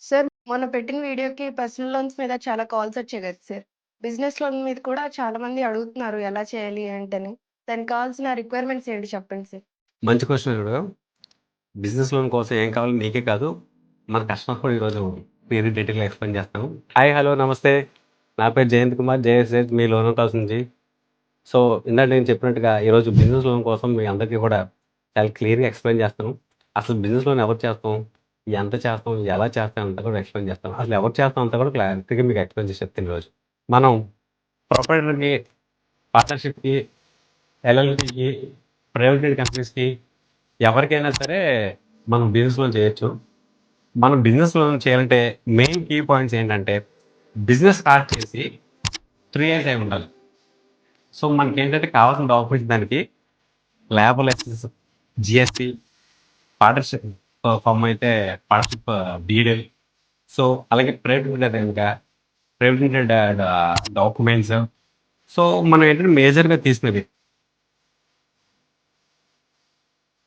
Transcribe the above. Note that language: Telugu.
సార్ మొన్న పెట్టిన వీడియోకి పర్సనల్ లోన్స్ మీద చాలా కాల్స్ వచ్చాయి కదా సార్. బిజినెస్ లోన్ మీద కూడా చాలా మంది అడుగుతున్నారు ఎలా చేయాలి ఏంటని. దానికి కావాల్సిన రిక్వైర్మెంట్స్ ఏంటి చెప్పండి సార్? మంచి క్వశ్చన్ ఇప్పుడు. బిజినెస్ లోన్ కోసం ఏం కావాలో నీకే కాదు, మన కస్టమర్ కూడా ఈరోజు వెరీ డీటెయిల్గా ఎక్స్ప్లెయిన్ చేస్తాను. హాయ్, హలో, నమస్తే. నా పేరు జయంత్ కుమార్, జేఎస్ఎస్ మీ లోన్ కాల్స్ నుంచి. సో ఇందాక నేను చెప్పినట్టుగా ఈరోజు బిజినెస్ లోన్ కోసం మీ అందరికీ కూడా చాలా క్లియర్గా ఎక్స్ప్లెయిన్ చేస్తాను. అసలు బిజినెస్ లోన్ ఎవరు చేస్తాం, ఎంత చేస్తాం, ఎలా చేస్తాం అంతా కూడా ఎక్స్ప్లెయిన్ చేస్తాం. అసలు ఎవరు చేస్తాం అంతా కూడా క్లారిటీగా మీకు ఎక్స్ప్లెయిన్ చేసి చెప్తాను ఈరోజు. మనం ప్రొపరేటర్కి, పార్ట్నర్షిప్కి, ఎల్ఎల్టీకి, ప్రైవేట్ కంపెనీస్కి ఎవరికైనా సరే మనం బిజినెస్ లోన్ చేయొచ్చు. మనం బిజినెస్ లోన్ చేయాలంటే మెయిన్ కీ పాయింట్స్ ఏంటంటే బిజినెస్ స్టార్ట్ చేసి 3 ఇయర్స్ అయి ఉండాలి. సో మనకి ఏంటంటే కావాల్సిన డాక్యుమెంట్స్ దానికి labour licence, GST, partnership firm అయితే పార్ట్నర్షిప్ డీడ్, సో అలాగే ప్రైవేట్ ఇంకా ప్రైవేట్ డాక్యుమెంట్స్. సో మనం ఏంటంటే మేజర్గా తీసుకునేది